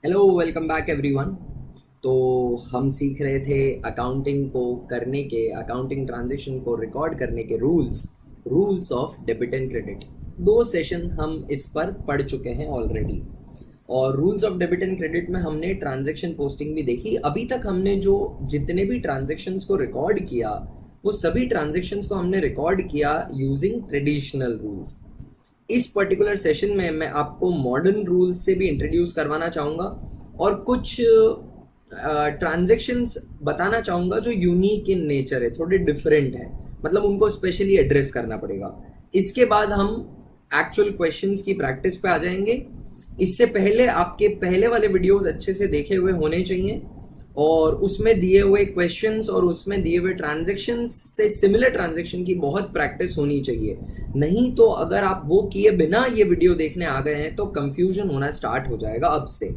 Hello, welcome back everyone. तो हम सीख रहे थे अकाउंटिंग ट्रांजैक्शन को रिकॉर्ड करने के rules of debit and credit. दो सेशन हम इस पर पढ़ चुके हैं ऑलरेडी। और rules of debit and credit में हमने ट्रांजैक्शन पोस्टिंग भी देखी। अभी तक हमने जो जितने भी ट्रांजैक्शंस को रिकॉर्ड किया, वो सभी ट्रांजैक्शंस को हमने रिकॉर्ड किया यूजिंग ट्रेडिशनल रूल्स। इस पर्टिकुलर सेशन में मैं आपको मॉडर्न रूल्स से भी इंट्रोड्यूस करवाना चाहूँगा और कुछ ट्रांजैक्शंस बताना चाहूँगा जो यूनिक इन नेचर है, थोड़े डिफरेंट है, मतलब उनको स्पेशली एड्रेस करना पड़ेगा। इसके बाद हम एक्चुअल क्वेश्चंस की प्रैक्टिस पे आ जाएंगे। इससे पहले आपके पहले वाले वीडियोस अच्छे से देखे हुए होने चाहिए और उसमें दिए हुए क्वेश्चंस और उसमें दिए हुए ट्रांजैक्शंस से सिमिलर ट्रांजैक्शन की बहुत प्रैक्टिस होनी चाहिए। नहीं तो अगर आप वो किए बिना ये वीडियो देखने आ गए हैं तो कंफ्यूजन होना स्टार्ट हो जाएगा अब से,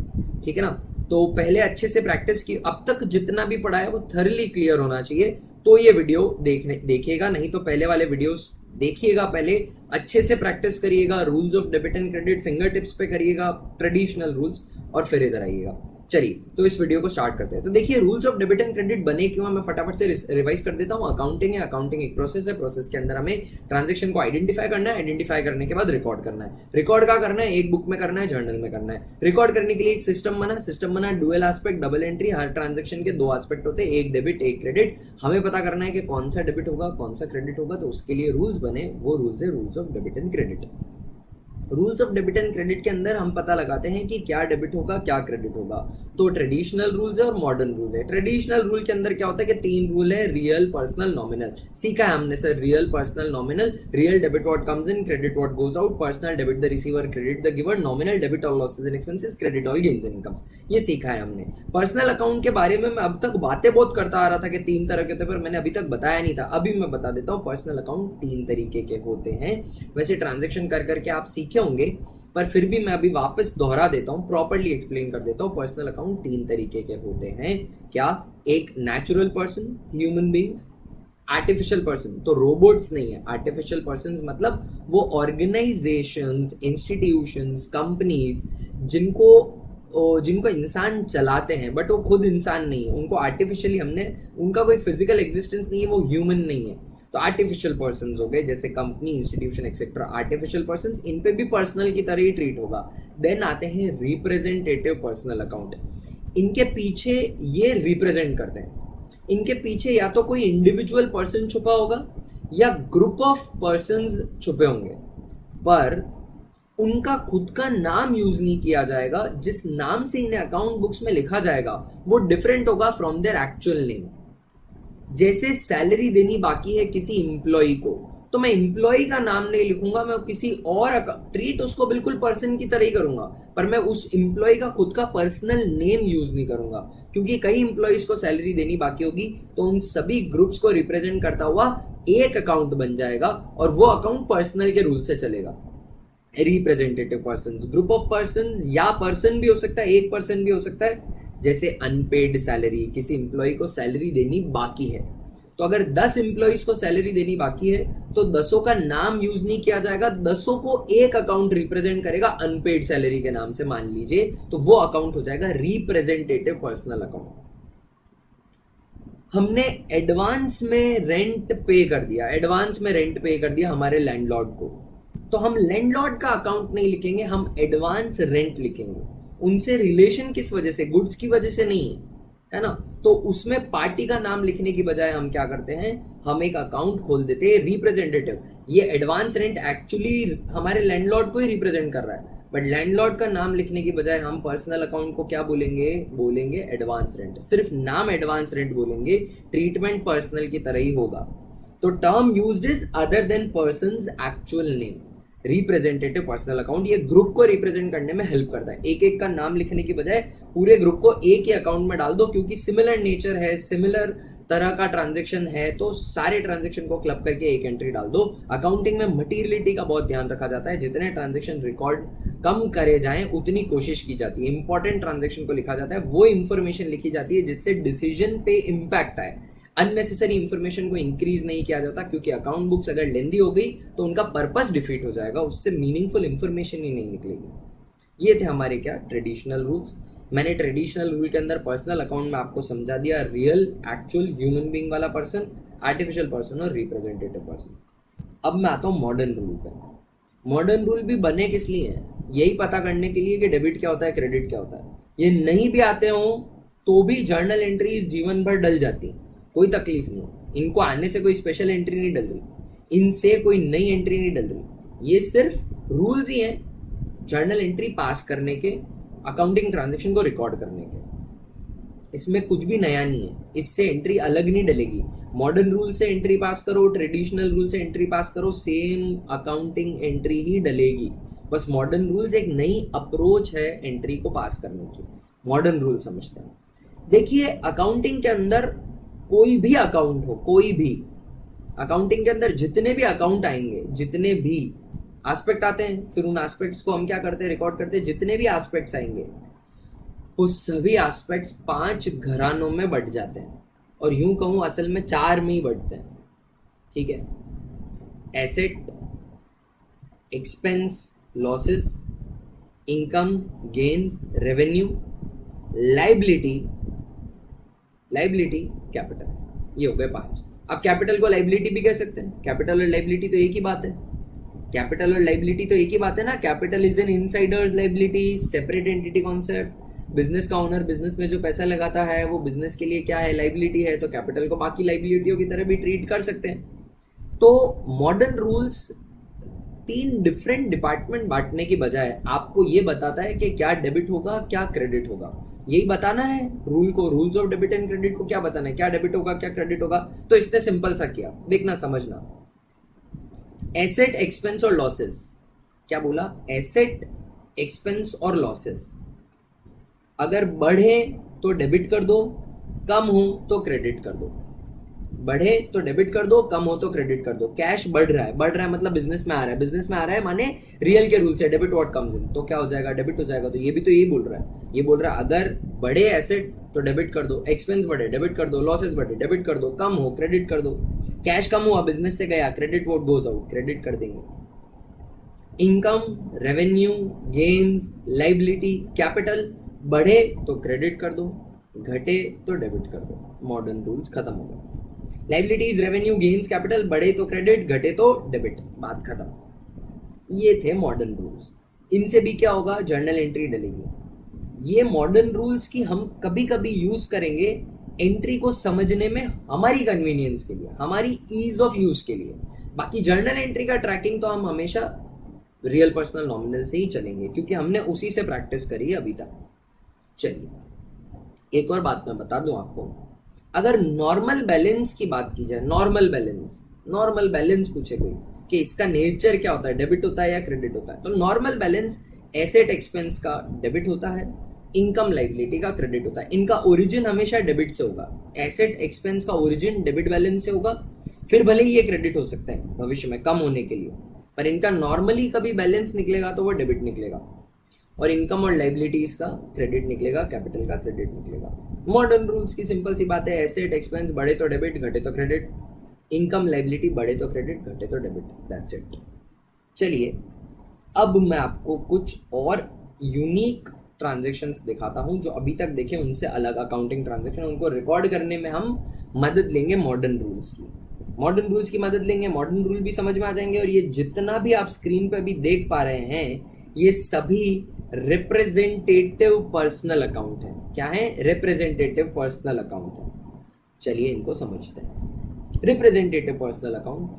ठीक है ना। तो पहले अच्छे से प्रैक्टिस की, अब तक जितना भी पढ़ा है वो थरली क्लियर होना चाहिए, तो ये वीडियो देखिएगा। नहीं तो पहले वाले वीडियोस देखिएगा, पहले अच्छे से प्रैक्टिस करिएगा, rules of debit and credit finger tips पे करिएगा, ट्रेडिशनल रूल्स, और फिर इधर आइएगा। चलिए, तो इस वीडियो को स्टार्ट करते हैं। तो देखिए, rules of debit and credit बने क्यों, मैं फटाफट से रिवाइज कर देता हूँ। अकाउंटिंग है, अकाउंटिंग एक प्रोसेस है, प्रोसेस के अंदर हमें ट्रांजैक्शन को आइडेंटिफाई करना है, आइडेंटिफाई करने के बाद रिकॉर्ड करना है। रिकॉर्ड क्या करना है, एक बुक में करना है, जर्नल में करना है। रिकॉर्ड करने के लिए एक सिस्टम बना डुअल एस्पेक्ट, डबल एंट्री। हर ट्रांजैक्शन के दो एस्पेक्ट होते हैं, एक डेबिट एक क्रेडिट। हमें पता करना है कि कौन सा डेबिट होगा कौन सा क्रेडिट होगा, तो उसके लिए रूल्स बने, वो रूल्स है rules of debit and credit. Rules of debit and credit के अंदर हम पता लगाते हैं कि क्या डेबिट होगा क्या क्रेडिट होगा। तो ट्रेडिशनल रूल्स है और मॉडर्न रूल्स है। ट्रेडिशनल रूल के अंदर क्या होता है कि तीन रूल है, रियल, पर्सनल, नॉमिनल। सीखा है हमने sir, real, personal, nominal. Real debit what comes in, credit what goes out. Personal debit the receiver, credit the giver. Nominal debit all losses and expenses, credit all gains and incomes. ये सीखा है हमने। Personal account के बारे में मैं अब तक बातें बहुत करता आ रहा था कि तीन तरह के थे, पर मैंने अभी तक बताया नहीं था। अभी मैं बता देता हूँ, पर्सनल अकाउंट तीन तरीके के होते हैं। वैसे ट्रांजेक्शन कर करके आप सीखे होंगे, पर फिर भी मैं अभी वापस दोहरा देता हूं, प्रॉपर्ली एक्सप्लेन कर देता हूं। पर्सनल अकाउंट तीन तरीके के होते हैं। क्या? एक natural person, human beings. Artificial person तो रोबोट्स नहीं है। आर्टिफिशियल पर्सन मतलब वो ऑर्गेनाइजेशंस, इंस्टीट्यूशंस, कंपनीज जिनको इंसान चलाते हैं, बट वो खुद इंसान नहीं है। उनको आर्टिफिशियली हमने, उनका कोई फिजिकल एग्जिस्टेंस नहीं है, वो ह्यूमन नहीं है। तो आर्टिफिशियल पर्सन हो गए, जैसे company, institution etcetera. Artificial person, इन पे भी पर्सनल की तरह ही ट्रीट होगा। देन आते हैं रिप्रेजेंटेटिव पर्सनल अकाउंट। इनके पीछे ये रिप्रेजेंट करते हैं, इनके पीछे या तो कोई इंडिविजुअल पर्सन छुपा होगा या ग्रुप ऑफ पर्संस छुपे होंगे, पर उनका खुद का नाम यूज नहीं किया जाएगा। जिस नाम से इन्हें अकाउंट बुक्स में लिखा जाएगा वो डिफरेंट होगा फ्रॉम देयर एक्चुअल नेम। जैसे सैलरी देनी बाकी है किसी इंप्लॉय को, तो मैं इंप्लॉय का नाम नहीं लिखूंगा, मैं किसी और ट्रीट उसको बिल्कुल पर्सन की तरह ही करूंगा, पर मैं उस इंप्लॉय का खुद का पर्सनल नेम यूज नहीं करूंगा। क्योंकि कई इंप्लॉयज को सैलरी देनी बाकी होगी, तो उन सभी ग्रुप्स को रिप्रेजेंट करता हुआ एक अकाउंट बन जाएगा और वो अकाउंट पर्सनल के रूल से चलेगा। Representative person, group of person, या पर्सन भी हो सकता है, एक पर्सन भी हो सकता है। जैसे अनपेड सैलरी, किसी इंप्लॉय को सैलरी देनी बाकी है, तो अगर 10 इंप्लॉयज को सैलरी देनी बाकी है तो 10 का नाम यूज नहीं किया जाएगा, 10 को एक अकाउंट रिप्रेजेंट करेगा अनपेड सैलरी के नाम से, मान लीजिए, तो वो अकाउंट हो जाएगा रिप्रेजेंटेटिव पर्सनल अकाउंट। हमने एडवांस में रेंट पे कर दिया, एडवांस में रेंट पे कर दिया हमारे लैंडलॉर्ड को, तो हम लैंडलॉर्ड का अकाउंट नहीं लिखेंगे, हम एडवांस रेंट लिखेंगे। उनसे रिलेशन किस वजह से, गुड्स की वजह से नहीं है ना। तो उसमें पार्टी का नाम लिखने की बजाय हम क्या करते हैं, हम एक अकाउंट खोल देते हैं रिप्रेजेंटेटिव। ये एडवांस रेंट एक्चुअली हमारे लैंडलॉर्ड को ही रिप्रेजेंट कर रहा है, बट लैंडलॉर्ड का नाम लिखने की बजाय हम पर्सनल अकाउंट को क्या बोलेंगे एडवांस रेंट। सिर्फ नाम एडवांस रेंट बोलेंगे, ट्रीटमेंट पर्सनल की तरह ही होगा। तो term used is other than person's actual name. Representative personal account ये ग्रुप को रिप्रेजेंट करने में हेल्प करता है। एक एक का नाम लिखने की बजाय पूरे ग्रुप को एक ही अकाउंट में डाल दो, क्योंकि सिमिलर नेचर है, सिमिलर तरह का ट्रांजैक्शन है, तो सारे ट्रांजैक्शन को क्लब करके एक एंट्री डाल दो। अकाउंटिंग में मटीरियलिटी का बहुत ध्यान रखा जाता है। जितने ट्रांजैक्शन रिकॉर्ड कम करे जाएं उतनी कोशिश की जाती है। इंपॉर्टेंट ट्रांजैक्शन को लिखा जाता है, वो इंफॉर्मेशन लिखी जाती है जिससे डिसीजन पे इंपैक्ट आए। अननेसेसरी इंफॉर्मेशन को इंक्रीज नहीं किया जाता, क्योंकि अकाउंट बुक्स अगर लेंदी हो गई तो उनका पर्पस डिफीट हो जाएगा, उससे मीनिंगफुल इंफॉर्मेशन ही नहीं निकलेगी। ये थे हमारे क्या ट्रेडिशनल रूल्स। मैंने ट्रेडिशनल रूल के अंदर पर्सनल अकाउंट में आपको समझा दिया रियल एक्चुअल ह्यूमन बीइंग वाला पर्सन, आर्टिफिशियल पर्सन और रिप्रेजेंटेटिव पर्सन। अब मैं आता हूँ मॉडर्न रूल पे। मॉडर्न रूल भी बने किस लिए हैं? यही पता करने के लिए कि डेबिट क्या होता है, क्रेडिट क्या होता है। ये नहीं भी आते हो तो भी जर्नल एंट्रीज जीवन भर डल जाती, कोई तकलीफ नहीं। इनको आने से कोई स्पेशल एंट्री नहीं डल रही, इनसे कोई नई एंट्री नहीं डल रही। ये सिर्फ रूल्स ही हैं जर्नल एंट्री पास करने के, अकाउंटिंग ट्रांजैक्शन को रिकॉर्ड करने के। इसमें कुछ भी नया नहीं है, इससे एंट्री अलग नहीं डलेगी। मॉडर्न रूल से एंट्री पास करो, ट्रेडिशनल रूल से एंट्री पास करो, सेम अकाउंटिंग एंट्री ही डलेगी। बस मॉडर्न रूल्स एक नई अप्रोच है एंट्री को पास करने की। मॉडर्न रूल समझते हैं। देखिए, अकाउंटिंग के अंदर कोई भी अकाउंट हो, कोई भी अकाउंटिंग के अंदर जितने भी अकाउंट आएंगे, जितने भी एस्पेक्ट आते हैं, फिर उन एस्पेक्ट्स को हम क्या करते हैं, रिकॉर्ड करते हैं। जितने भी एस्पेक्ट्स आएंगे वो सभी एस्पेक्ट्स 5 घरानों में बट जाते हैं, और यूं कहूं असल में 4 में ही बटते हैं। ठीक है? Asset, expense, losses, income, gains, revenue, liability, capital. ये हो गए 5। अब कैपिटल को लाइबिलिटी भी कह सकते हैं। कैपिटल और लाइबिलिटी तो एक ही बात है। कैपिटल और लाइबिलिटी तो एक ही बात है ना। Capital is an Insiders liability, separate entity concept. Business का ओनर बिजनेस में जो पैसा लगाता है वो बिजनेस के लिए क्या है, लाइबिलिटी है। तो कैपिटल को बाकी लाइबिलिटियों की तरह भी ट्रीट कर सकते हैं। तो मॉडर्न रूल्स 3 डिफरेंट डिपार्टमेंट बांटने की बजाय आपको ये बताता है कि क्या डेबिट होगा, क्या क्रेडिट होगा। यही बताना है रूल को, rules of debit and credit को क्या बताना है, क्या डेबिट होगा, क्या क्रेडिट होगा। तो इसने सिंपल सा किया, देखना समझना। एसेट, एक्सपेंस और लॉसेस। क्या बोला? एसेट, एक्सपेंस और लॉसेस अगर बढ़े तो डेबिट कर दो, कम हो तो क्रेडिट कर दो। बढ़े तो डेबिट कर दो, कम हो तो क्रेडिट कर दो। कैश बढ़ रहा है मतलब बिजनेस में आ रहा है। बिजनेस में आ रहा है माने रियल के रूल से डेबिट व्हाट कम्स इन, तो क्या हो जाएगा, डेबिट हो जाएगा। तो ये भी तो यही बोल रहा है। ये बोल रहा है अगर बढ़े एसेट तो डेबिट कर दो, एक्सपेंस बढ़े डेबिट कर दो, लॉसेस बढ़े डेबिट कर दो, कम हो क्रेडिट कर दो। कैश कम हुआ, बिजनेस से गया, credit what goes out, credit कर देंगे। Income, revenue, gains, liability, capital बढ़े तो क्रेडिट कर दो, घटे तो डेबिट कर दो। मॉडर्न रूल्स खत्म हो गए। लाइबिलिटीज, रेवेन्यू, गेन्स, कैपिटल बढ़े तो क्रेडिट, घटे तो डेबिट, बात खत्म। ये थे मॉडर्न रूल्स। इनसे भी क्या होगा, जर्नल एंट्री डलेगी। ये मॉडर्न रूल्स की हम कभी कभी यूज करेंगे एंट्री को समझने में, हमारी कन्वीनियंस के लिए, हमारी ईज ऑफ यूज के लिए। बाकी जर्नल एंट्री का ट्रैकिंग तो हम हमेशा रियल पर्सनल नॉमिनल से ही चलेंगे, क्योंकि हमने उसी से प्रैक्टिस करी है अभी तक। चलिए एक और बात मैं बता दूं आपको। अगर नॉर्मल बैलेंस की बात की जाए, नॉर्मल बैलेंस पूछे कोई कि इसका नेचर क्या होता है, डेबिट होता है या क्रेडिट होता है, तो नॉर्मल बैलेंस एसेट एक्सपेंस का डेबिट होता है, इनकम लाइबिलिटी का क्रेडिट होता है। इनका ओरिजिन हमेशा डेबिट से होगा। एसेट एक्सपेंस का ओरिजिन डेबिट बैलेंस से होगा, फिर भले ही ये क्रेडिट हो सकता है भविष्य में कम होने के लिए, पर इनका नॉर्मली कभी बैलेंस निकलेगा तो वो डेबिट निकलेगा, और इनकम और लाइबिलिटीज का क्रेडिट निकलेगा, कैपिटल का क्रेडिट निकलेगा। मॉडर्न रूल्स की सिंपल सी बात है, एसेट एक्सपेंस बढ़े तो डेबिट, घटे तो क्रेडिट। इनकम लाइबिलिटी बढ़े तो क्रेडिट, घटे तो डेबिट, दैट्स इट। चलिए अब मैं आपको कुछ और यूनिक ट्रांजैक्शंस दिखाता हूं जो अभी तक देखे उनसे अलग अकाउंटिंग ट्रांजैक्शन, उनको रिकॉर्ड करने में हम मदद लेंगे मॉडर्न रूल्स की। मॉडर्न रूल्स की मदद लेंगे, मॉडर्न रूल भी समझ में आ जाएंगे। और ये जितना भी आप स्क्रीन पे अभी देख पा रहे हैं ये सभी रिप्रेजेंटेटिव पर्सनल अकाउंट है। क्या है? रिप्रेजेंटेटिव पर्सनल अकाउंट है। चलिए इनको समझते हैं। रिप्रेजेंटेटिव पर्सनल अकाउंट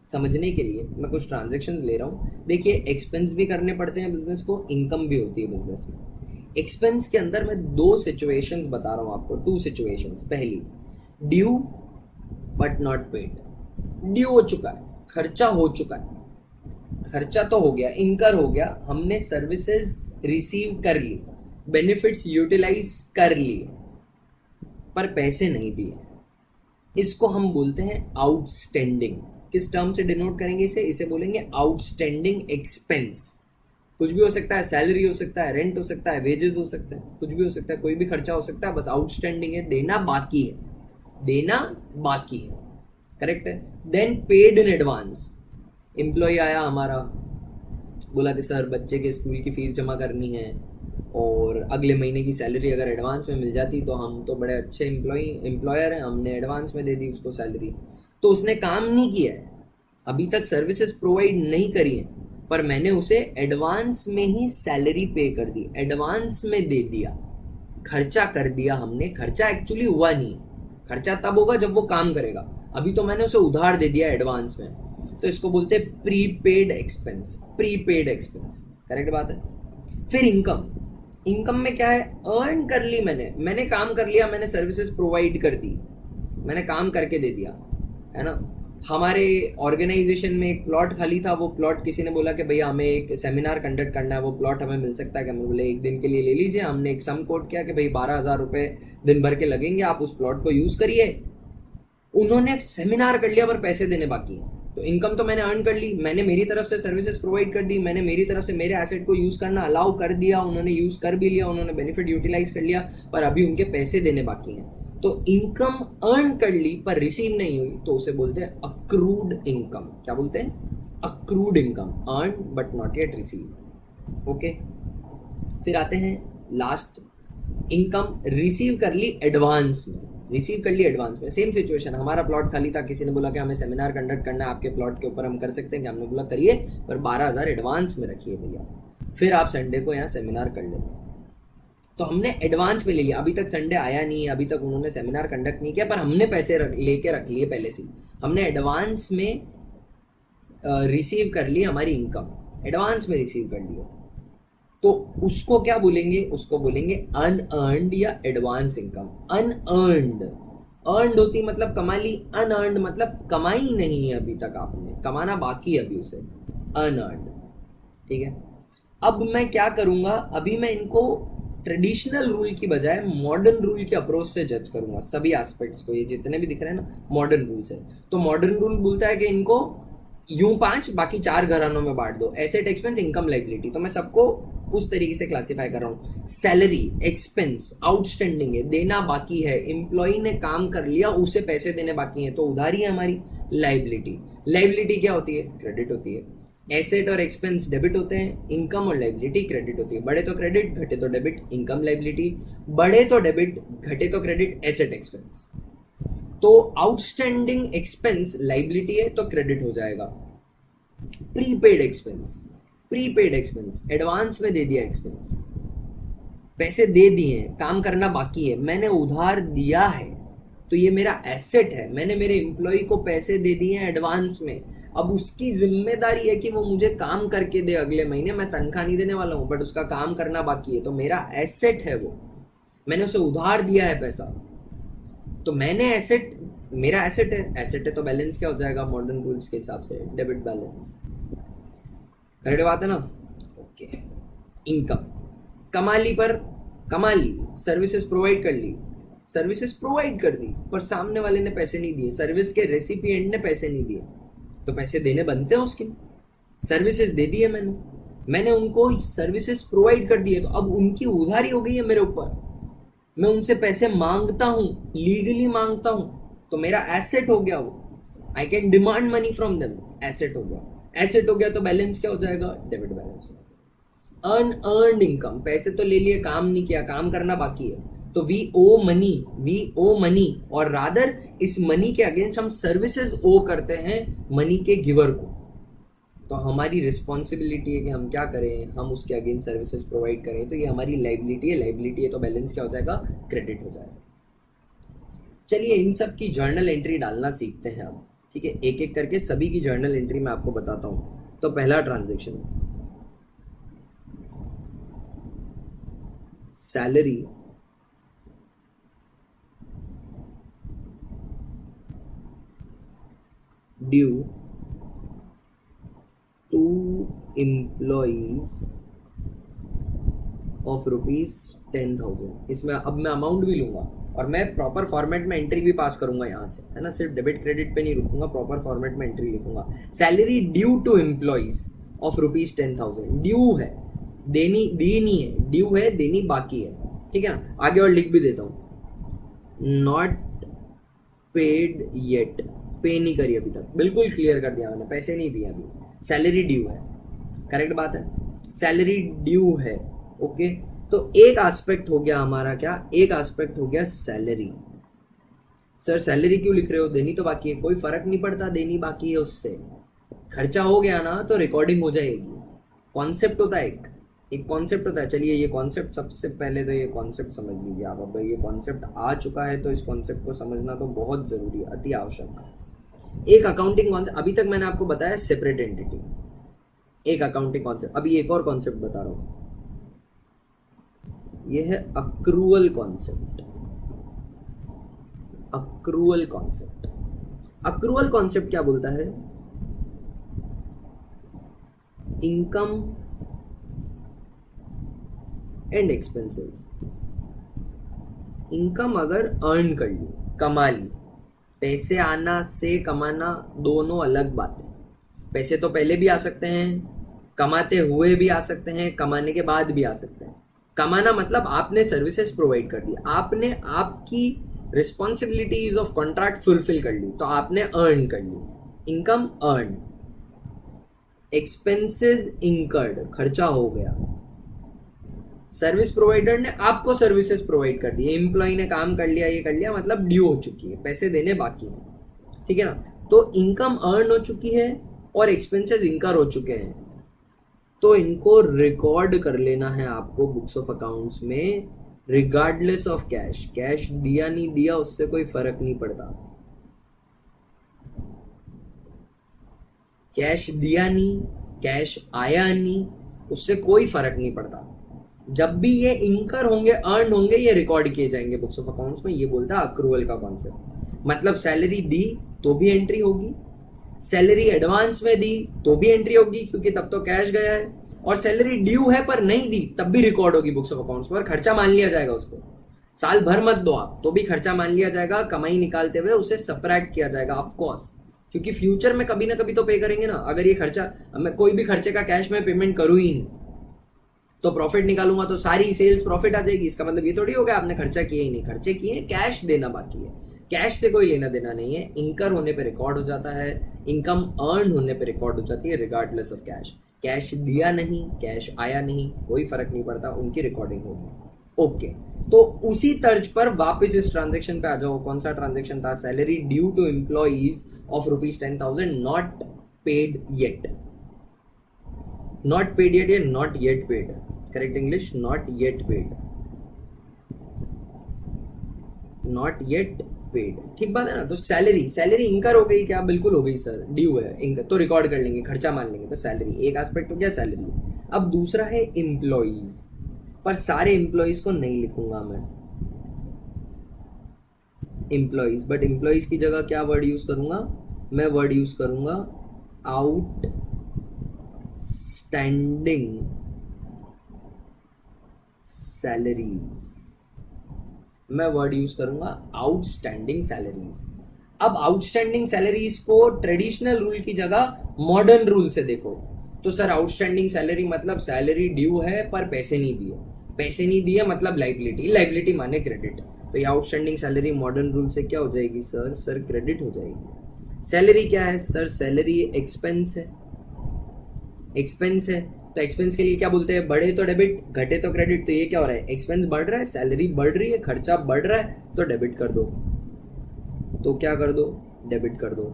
समझने के लिए मैं कुछ ट्रांजैक्शंस ले रहा हूं। देखिए एक्सपेंस भी करने पड़ते हैं बिजनेस को, इनकम भी होती है बिजनेस में। एक्सपेंस के अंदर मैं 2 सिचुएशंस बता रहा हूं आपको, 2 सिचुएशंस। पहली, due but not paid. Due हो चुका है, खर्चा हो चुका है, खर्चा तो हो गया, इनकर हो गया, हमने सर्विसेज रिसीव कर ली, बेनिफिट्स यूटिलाइज कर लिए, पर पैसे नहीं दिए। इसको हम बोलते हैं आउटस्टैंडिंग। किस टर्म से डिनोट करेंगे इसे? इसे बोलेंगे आउटस्टैंडिंग एक्सपेंस। कुछ भी हो सकता है, सैलरी हो सकता है, रेंट हो सकता है, वेजेस हो सकते हैं, कुछ भी हो सकता है, कोई भी खर्चा हो सकता है, बस आउटस्टैंडिंग है, देना बाकी है, देना बाकी है, करेक्ट है। Then paid in advance. Employee आया हमारा, बोला कि सर बच्चे के स्कूल की फीस जमा करनी है, और अगले महीने की सैलरी अगर एडवांस में मिल जाती तो हम तो बड़े अच्छे एम्प्लॉयर हैं, हमने एडवांस में दे दी उसको सैलरी। तो उसने काम नहीं किया है, अभी तक सर्विसेज प्रोवाइड नहीं करी है, पर मैंने उसे एडवांस में ही सैलरी पे कर दी, एडवांस में दे दिया, खर्चा कर दिया हमने। खर्चा एक्चुअली हुआ नहीं, खर्चा तब होगा जब वो काम करेगा, अभी तो मैंने उसे उधार दे दिया एडवांस में। तो इसको बोलते हैं prepaid expense, prepaid expense, correct बात है। फिर इनकम, इनकम में क्या है, अर्न कर ली मैंने काम कर लिया, मैंने सर्विसेज प्रोवाइड कर दी, मैंने काम करके दे दिया, है ना। हमारे ऑर्गेनाइजेशन में एक प्लॉट खाली था, वो प्लॉट किसी ने बोला कि भैया हमें एक सेमिनार कंडक्ट करना है, वो प्लॉट हमें मिल सकता है क्या? हमने बोले एक दिन के लिए ले लीजिए। हमने एक सम कोट किया कि भाई 12,000 रुपये दिन भर के लगेंगे, आप उस प्लॉट को यूज़ करिए। उन्होंने सेमिनार कर लिया पर पैसे देने बाकी हैं। तो इनकम तो मैंने अर्न कर ली, मैंने मेरी तरफ से सर्विसेज प्रोवाइड कर दी, मैंने मेरी तरफ से मेरे एसेट को यूज़ करना अलाउ कर दिया, उन्होंने यूज़ कर भी लिया, उन्होंने बेनिफिट यूटिलाइज कर लिया, पर अभी उनके पैसे देने बाकी हैं। तो इनकम अर्न कर ली पर रिसीव नहीं हुई, तो उसे बोलते हैं अक्रूड इनकम। क्या बोलते हैं? Accrued income, earn but not yet receive. Okay, फिर आते हैं लास्ट, इनकम रिसीव कर ली एडवांस में, रिसीव कर ली एडवांस में। सेम सिचुएशन, हमारा प्लॉट खाली था, किसी ने बोला कि हमें सेमिनार कंडक्ट करना है आपके प्लॉट के ऊपर, हम कर सकते हैं क्या? हमने बोला करिए, पर 12,000 एडवांस में रखिए भैया, फिर आप संडे को यहाँ सेमिनार कर लेंगे। तो हमने एडवांस में ले लिया, अभी तक संडे आया नहीं है, अभी तक उन्होंने सेमिनार कंडक्ट नहीं किया, पर हमने पैसे लेके रख लिए पहले से, हमने एडवांस में रिसीव कर ली हमारी इनकम, एडवांस में रिसीव कर लिया। तो उसको क्या बोलेंगे? उसको बोलेंगे अनअर्नड या एडवांस इनकम। अनअर्नड, अर्नड होती मतलब कमा ली, अनअर्नड मतलब कमाई नहीं है अभी तक आपने, कमाना बाकी है अभी उसे, अनअर्नड। ठीक है, अब मैं क्या करूंगा, अभी मैं इनको ट्रेडिशनल रूल की बजाय मॉडर्न रूल के अप्रोच से जज करूंगा सभी एस्पेक्ट्स को। ये जितने भी दिख रहे हैं ना मॉडर्न रूल्स है, तो मॉडर्न रूल बोलता है कि इनको यूं 5 बाकी 4 घरानों में बांट दो, एसेट, एक्सपेंस, इनकम, लायबिलिटी। तो मैं सबको उस तरीके से क्लासिफाई कर रहा हूँ। सैलरी, एक्सपेंस, आउटस्टैंडिंग है, देना बाकी है, एम्प्लॉय ने काम कर लिया, उसे पैसे देने बाकी हैं, तो उधारी है हमारी। लायबिलिटी, लायबिलिटी क्या होती है? क्रेडिट होती है। एसेट और एक्सपेंस डेबिट होते हैं, इनकम और लायबिलिटी क्रेडिट होती है। बढ़े तो क्रेडिट, घटे तो डेबिट, इनकम लायबिलिटी, बढ़े तो डेबिट, घटे तो क्रेडिट, एसेट एक्सपेंस। तो आउटस्टैंडिंग एक्सपेंस लायबिलिटी है तो क्रेडिट हो जाएगा। Prepaid expense, prepaid expense, advance में दे दिया एक्सपेंस, पैसे दे दिए हैं, काम करना बाकी है, मैंने उधार दिया है, तो ये मेरा एसेट है, मैंने मेरे एम्प्लॉय को पैसे दे दिए हैं एडवांस में, अब उसकी जिम्मेदारी है कि वो मुझे काम करके दे अगले महीने, मैं तनख्वाह नहीं देने वाला हूं, बट उसका काम करना बाकी है, तो मेरा एसेट है वो, मैंने उसे उधार दिया है पैसा, तो मैंने एसेट, मेरा एसेट है, एसेट है तो बैलेंस क्या हो जाएगा मॉडर्न रूल्स के हिसाब से? Debit balance. करेक्ट बात है ना? ओके। इनकम, कमा ली, पर कमा ली, सर्विसेज प्रोवाइड कर ली, सर्विसेज प्रोवाइड कर दी, पर सामने वाले ने पैसे नहीं दिए, सर्विस के रेसिपिएंट ने पैसे नहीं दिए, तो पैसे देने बनते हैं उसके। सर्विसेज दे दी है मैंने उनको सर्विसेज प्रोवाइड कर दी है, तो अब उनकी उधारी हो गई है मेरे ऊपर, मैं उनसे पैसे मांगता हूं, लीगली मांगता हूं, तो मेरा एसेट हो गया वो, I can demand money from them, asset हो गया। एसेट हो गया तो बैलेंस क्या हो जाएगा? डेबिट बैलेंस हो गया। अनअर्नड इनकम, पैसे तो ले लिए, काम नहीं किया, काम करना बाकी है, तो वी ओ मनी, और रादर इस मनी के अगेंस्ट हम सर्विसेज ओ करते हैं मनी के गिवर को। तो हमारी रिस्पॉन्सिबिलिटी है कि हम क्या करें, हम उसके अगेंस्ट सर्विसेज प्रोवाइड करें, तो ये हमारी लायबिलिटी है, लायबिलिटी है तो बैलेंस क्या हो जाएगा? क्रेडिट हो जाएगा। चलिए इन सब की जर्नल एंट्री डालना सीखते हैं अब, ठीक है, एक एक करके सभी की जर्नल एंट्री मैं आपको बताता हूं। तो पहला transaction, salary due to employees of ₹10,000। इसमें अब मैं अमाउंट भी लूंगा और मैं प्रॉपर फॉर्मेट में एंट्री भी पास करूंगा यहाँ से, है ना, सिर्फ डेबिट क्रेडिट पे नहीं रुकूंगा, प्रॉपर फॉर्मेट में एंट्री लिखूंगा। Salary due to employees of ₹10,000, due है, देनी दी नहीं है, ड्यू है, देनी बाकी है, ठीक है ना। आगे और लिख भी देता हूँ, नॉट पेड येट, पे नहीं करी अभी तक, बिल्कुल क्लियर कर दिया मैंने, पैसे नहीं दिए अभी, सैलरी ड्यू है, करेक्ट बात है, सैलरी ड्यू है, ओके। तो एक एस्पेक्ट हो गया हमारा क्या, एक एस्पेक्ट हो गया सैलरी। सर सैलरी क्यों लिख रहे हो, देनी तो बाकी है, कोई फर्क नहीं पड़ता, देनी बाकी है, उससे खर्चा हो गया ना तो रिकॉर्डिंग हो जाएगी। कॉन्सेप्ट होता है एक कॉन्सेप्ट होता है। चलिए ये कॉन्सेप्ट, सबसे पहले तो ये कॉन्सेप्ट समझ लीजिए आप। अब ये कॉन्सेप्ट आ चुका है तो इस कॉन्सेप्ट को समझना तो बहुत जरूरी है, अति आवश्यक। एक अकाउंटिंग कॉन्सेप्ट, अभी तक मैंने आपको बताया सेपरेट एंटिटी, एक अकाउंटिंग कॉन्सेप्ट। अभी एक और कॉन्सेप्ट बता रहा हूं, यह है accrual concept. Accrual concept, accrual concept क्या बोलता है, इनकम एंड एक्सपेंसेस। इनकम अगर अर्न कर ली, कमा ली, पैसे आना से कमाना दोनों अलग बातें। पैसे तो पहले भी आ सकते हैं, कमाते हुए भी आ सकते हैं, कमाने के बाद भी आ सकते हैं। कमाना मतलब आपने सर्विसेज प्रोवाइड कर दी, आपने आपकी रिस्पॉन्सिबिलिटीज ऑफ कॉन्ट्रैक्ट फुलफिल कर ली, तो आपने अर्न कर ली, इनकम अर्न। एक्सपेंसेस इंकर्ड, खर्चा हो गया, सर्विस प्रोवाइडर ने आपको सर्विसेज प्रोवाइड कर दी, एम्प्लॉय ने काम कर लिया, ये कर लिया, मतलब ड्यू हो चुकी है, पैसे देने बाकी है, ठीक है ना। तो इनकम अर्न हो चुकी है और एक्सपेंसेस इंकर हो चुके हैं, तो इनको रिकॉर्ड कर लेना है आपको बुक्स ऑफ अकाउंट्स में, रिगार्डलेस ऑफ कैश। कैश दिया नहीं दिया उससे कोई फर्क नहीं पड़ता, कैश दिया नहीं, कैश आया नहीं, उससे कोई फर्क नहीं पड़ता। जब भी ये इंकर होंगे, अर्न होंगे, ये रिकॉर्ड किए जाएंगे बुक्स ऑफ अकाउंट्स में। ये बोलता है अक्रूवल का कॉन्सेप्ट। मतलब सैलरी दी तो भी एंट्री होगी, सैलरी एडवांस में दी तो भी एंट्री होगी क्योंकि तब तो कैश गया है, और सैलरी ड्यू है पर नहीं दी तब भी रिकॉर्ड होगी बुक्स ऑफ अकाउंट्स पर। खर्चा मान लिया जाएगा उसको, साल भर मत दो आप तो भी खर्चा मान लिया जाएगा, कमाई निकालते हुए उसे सब्ट्रैक्ट किया जाएगा ऑफकोर्स, क्योंकि फ्यूचर में कभी ना कभी तो पे करेंगे ना। अगर ये खर्चा, मैं कोई भी खर्चे का कैश में पेमेंट करूँ ही नहीं तो प्रॉफिट निकालूंगा तो सारी सेल्स प्रॉफिट आ जाएगी, इसका मतलब ये थोड़ी होगा आपने खर्चा किया ही नहीं। खर्चे किए, कैश देना बाकी है, कैश से कोई लेना देना नहीं है। इंकर होने पे रिकॉर्ड हो जाता है, इनकम अर्न होने पे रिकॉर्ड हो जाती है, रिगार्डलेस ऑफ कैश। कैश दिया नहीं, कैश आया नहीं, कोई फर्क नहीं पड़ता, उनकी रिकॉर्डिंग होगी। ओके, तो उसी तर्ज पर वापस इस ट्रांजेक्शन पे आ जाओ। कौन सा ट्रांजेक्शन था, salary due to employees of ₹10,000 not paid yet. Not paid yet या not yet paid, correct English, not yet paid, not yet paid, ठीक बात है ना। तो सैलरी, सैलरी इंकर हो गई क्या, बिल्कुल हो गई सर, ड्यू है इंकर, तो रिकॉर्ड कर लेंगे, खर्चा मान लेंगे, तो सैलरी एक एस्पेक्ट हो गया सैलरी। अब दूसरा है एम्प्लॉइज, पर सारे एम्प्लॉइज को नहीं लिखूंगा मैं एम्प्लॉइज, बट एम्प्लॉइज की जगह क्या वर्ड यूज करूंगा, मैं वर्ड यूज करूंगा आउट स्टैंडिंग सैलरीज। मैं वर्ड यूज करूंगा आउटस्टैंडिंग सैलरीज। अब आउटस्टैंडिंग सैलरीज को ट्रेडिशनल रूल की जगह मॉडर्न रूल से देखो तो सर आउटस्टैंडिंग सैलरी मतलब सैलरी ड्यू है पर पैसे नहीं दिए, पैसे नहीं दिए मतलब लाइबिलिटी, लाइबिलिटी माने क्रेडिट। तो ये आउटस्टैंडिंग सैलरी मॉडर्न रूल से क्या हो जाएगी सर, सर क्रेडिट हो जाएगी। सैलरी क्या है सर, सैलरी एक्सपेंस है, एक्सपेंस है, तो एक्सपेंस के लिए क्या बोलते हैं, बढ़े तो डेबिट, घटे तो क्रेडिट। तो ये क्या हो रहा है, एक्सपेंस बढ़ रहा है, सैलरी बढ़ रही है, खर्चा बढ़ रहा है, तो डेबिट कर दो, तो क्या कर दो, डेबिट कर दो।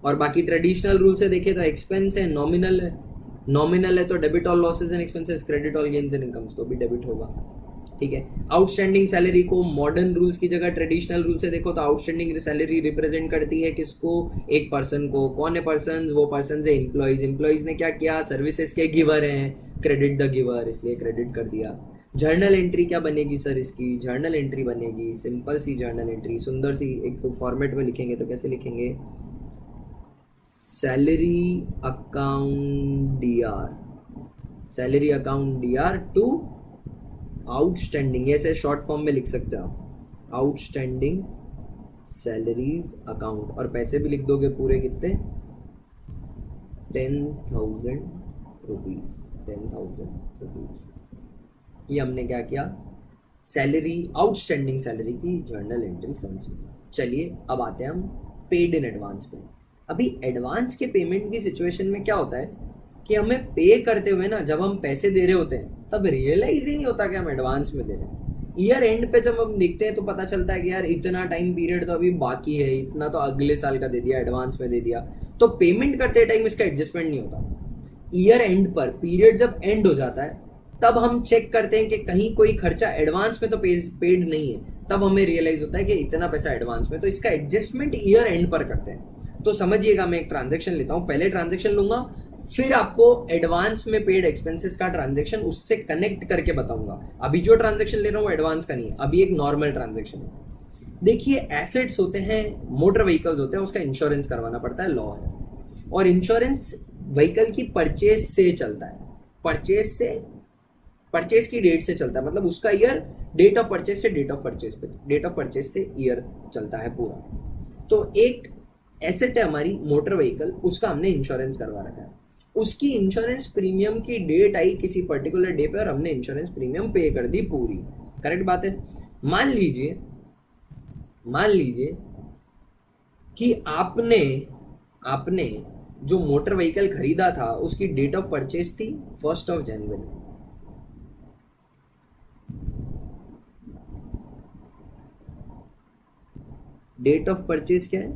और बाकी ट्रेडिशनल रूल से देखें तो एक्सपेंस है, नॉमिनल है, नॉमिनल है तो debit all losses and expenses, credit all gains and incomes, तो भी डेबिट होगा, ठीक है। आउटस्टैंडिंग सैलरी को मॉडर्न रूल्स की जगह ट्रेडिशनल रूल से देखो तो आउटस्टैंडिंग सैलरी रिप्रेजेंट करती है किसको, एक पर्सन को। कौन है पर्सन, वो पर्सन है एम्प्लॉइज। एम्प्लॉइज ने क्या किया, सर्विसेज के गिवर हैं, क्रेडिट द गिवर, इसलिए क्रेडिट कर दिया। जर्नल एंट्री क्या बनेगी सर इसकी, जर्नल एंट्री बनेगी सिंपल सी जर्नल एंट्री, सुंदर सी एक फॉर्मेट में लिखेंगे तो कैसे लिखेंगे, salary account DR, salary account DR to outstanding, ऐसे शॉर्ट फॉर्म में लिख सकते हो आप, आउटस्टैंडिंग सैलरीज अकाउंट, और पैसे भी लिख दोगे पूरे कितने, 10,000 रुपीज, 10,000 रुपीज। ये हमने क्या किया, सैलरी, आउटस्टैंडिंग सैलरी की जर्नल एंट्री समझी। चलिए अब आते हैं हम पेड इन एडवांस में। अभी एडवांस के पेमेंट की सिचुएशन में क्या होता है कि हमें पे करते हुए ना, जब हम पैसे दे रहे होते हैं तब रियलाइज ही नहीं होता कि हम एडवांस में दे रहे हैं। ईयर एंड पे जब हम देखते हैं तो पता चलता है कि यार इतना टाइम पीरियड तो अभी बाकी है, इतना तो अगले साल का दे दिया, एडवांस में दे दिया, तो पेमेंट करते टाइम इसका एडजस्टमेंट नहीं होता। ईयर एंड पर पीरियड जब एंड हो जाता है तब हम चेक करते हैं कि कहीं कोई खर्चा एडवांस में तो पेड नहीं है, तब हमें रियलाइज होता है कि इतना पैसा एडवांस में, तो इसका एडजस्टमेंट ईयर एंड पर करते हैं। तो समझिएगा, मैं एक ट्रांजेक्शन लेता हूं, पहले ट्रांजेक्शन लूंगा, फिर आपको एडवांस में पेड एक्सपेंसेस का ट्रांजेक्शन उससे कनेक्ट करके बताऊंगा। अभी जो ट्रांजेक्शन ले रहा हूं एडवांस का नहीं, अभी एक नॉर्मल ट्रांजेक्शन है। देखिए, एसेट्स होते हैं, मोटर व्हीकल्स होते हैं, उसका इंश्योरेंस करवाना पड़ता है, लॉ है। और इंश्योरेंस व्हीकल की परचेज से चलता है, परचेज की डेट से चलता है, मतलब उसका ईयर डेट ऑफ परचेज से डेट ऑफ परचेज से ईयर चलता है पूरा। तो एक एसेट है हमारी मोटर व्हीकल, उसका हमने इंश्योरेंस करवा रखा है, उसकी इंश्योरेंस प्रीमियम की डेट आई किसी पर्टिकुलर डे पे और हमने इंश्योरेंस प्रीमियम पे कर दी पूरी। करेक्ट बात है। मान लीजिए कि आपने जो मोटर व्हीकल खरीदा था उसकी डेट ऑफ परचेज थी 1 जनवरी। डेट ऑफ परचेज क्या है?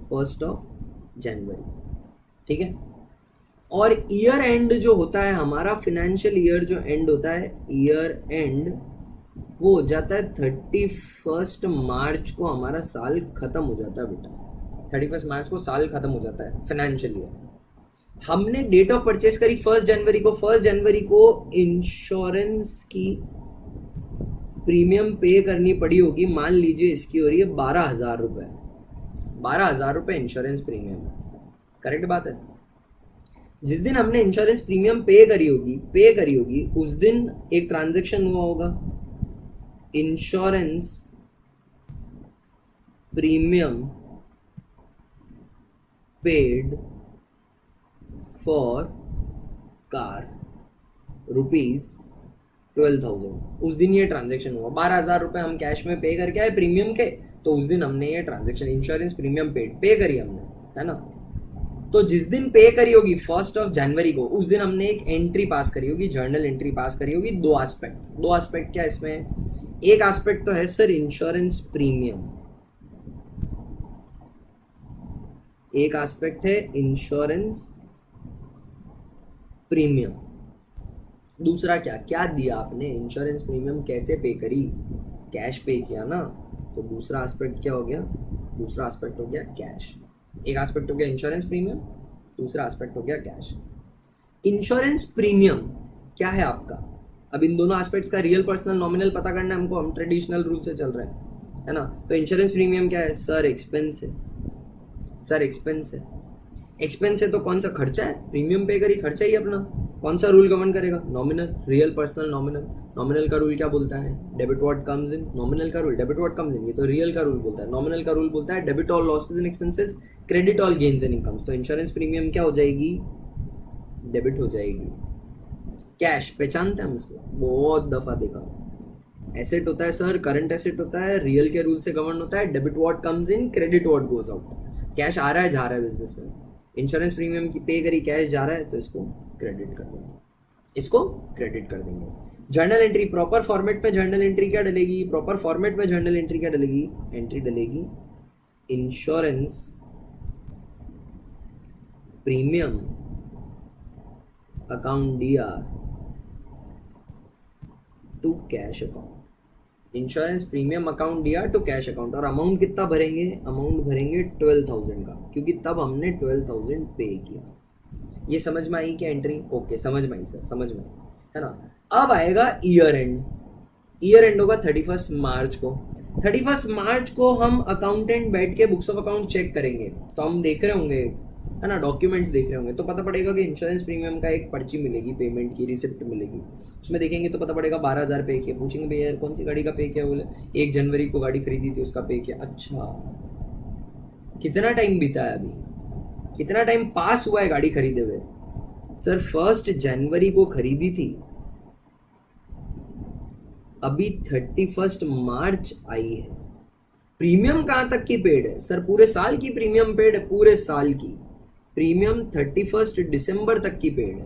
1 जनवरी, ठीक है। और ईयर एंड जो होता है हमारा, फाइनेंशियल ईयर जो एंड होता है, ईयर एंड वो हो जाता है 31 मार्च को, हमारा साल खत्म हो जाता है बेटा। 31 मार्च को साल खत्म हो जाता है फाइनेंशियल ईयर। हमने डेट ऑफ परचेज करी 1 जनवरी को, 1 जनवरी को इंश्योरेंस की प्रीमियम पे करनी पड़ी होगी, मान लीजिए इसकी हो रही है 12,000 रुपए, 12,000 रुपए इंश्योरेंस प्रीमियम। करेक्ट बात है। जिस दिन हमने इंश्योरेंस प्रीमियम पे करी होगी उस दिन एक ट्रांजैक्शन हुआ होगा, insurance premium paid for car ₹12,000। उस दिन ये ट्रांजैक्शन हुआ, 12,000 रुपए हम कैश में पे करके आए प्रीमियम के, तो उस दिन हमने ये ट्रांजैक्शन इंश्योरेंस प्रीमियम पे करी हमने, है ना। तो जिस दिन पे करी होगी 1 जनवरी को, उस दिन हमने एक एंट्री पास करी होगी, जर्नल एंट्री पास करी होगी। दो एस्पेक्ट क्या इसमें? एक एस्पेक्ट तो है सर इंश्योरेंस प्रीमियम, एक एस्पेक्ट है इंश्योरेंस प्रीमियम। दूसरा क्या दिया आपने? इंश्योरेंस प्रीमियम कैसे पे करी? कैश पे किया ना, तो दूसरा एस्पेक्ट क्या हो गया? दूसरा एस्पेक्ट हो गया कैश। एक एस्पेक्ट हो गया इंश्योरेंस प्रीमियम, दूसरा एस्पेक्ट हो गया कैश। इंश्योरेंस प्रीमियम क्या है आपका? अब इन दोनों एस्पेक्ट्स का रियल पर्सनल नॉमिनल पता करना है हमको, हम ट्रेडिशनल रूल से चल रहे हैं, है ना। तो इंश्योरेंस प्रीमियम क्या है? सर एक्सपेंस है, सर एक्सपेंस है। एक्सपेंस है तो कौन सा खर्चा है? प्रीमियम पे करी, खर्चा ही अपना। कौन सा रूल गवर्न करेगा? Nominal, real personal nominal. Nominal का रूल क्या बोलता है? Debit what comes in. Nominal का rule debit what comes in, ये तो रियल का रूल बोलता है। नॉमिनल का रूल बोलता है debit all losses and expenses, credit all gains and incomes. तो इंश्योरेंस प्रीमियम क्या हो जाएगी? डेबिट हो जाएगी। कैश पहचानते हैं हम इसको, बहुत दफा देखा। एसेट होता है सर, करंट एसेट होता है, रियल के रूल से गवर्न होता है। Debit what comes in, credit what goes out. Cash आ रहा है, जा रहा है बिजनेस में, इंश्योरेंस प्रीमियम की पे करी, कैश जा रहा है, तो इसको क्रेडिट कर देंगे, जर्नल एंट्री प्रॉपर फॉर्मेट में। जर्नल एंट्री क्या डलेगी? प्रॉपर फॉर्मेट में जर्नल एंट्री क्या डलेगी? एंट्री डलेगी insurance premium account DR to cash account. Insurance premium account DR to cash account. और अमाउंट कितना भरेंगे? अमाउंट भरेंगे 12,000 का, क्योंकि तब हमने 12,000 पे किया। ये समझ में आई क्या एंट्री? ओके, समझ में आई सर, समझ में, है ना। अब आएगा ईयर एंड। ईयर एंड होगा 31 मार्च को। 31 मार्च को हम अकाउंटेंट बैठ के बुक्स ऑफ अकाउंट चेक करेंगे, तो हम देख रहे होंगे, है ना, डॉक्यूमेंट्स देख रहे होंगे, तो पता पड़ेगा कि इंश्योरेंस प्रीमियम का एक पर्ची मिलेगी, पेमेंट की रिसिप्ट मिलेगी। उसमें देखेंगे तो पता पड़ेगा 12,000 पे किया। पूछेंगे भैया कौन सी गाड़ी का पे किया? बोले 1 जनवरी को गाड़ी खरीदी थी, उसका पे किया। अच्छा, कितना टाइम बीता है अभी? कितना टाइम पास हुआ है गाड़ी खरीदे हुए? सर 1 जनवरी को खरीदी थी, अभी 31 मार्च आई है। प्रीमियम कहां तक की पेड है? सर पूरे साल की प्रीमियम पेड है, पूरे साल की प्रीमियम 31 दिसंबर तक की पेड है।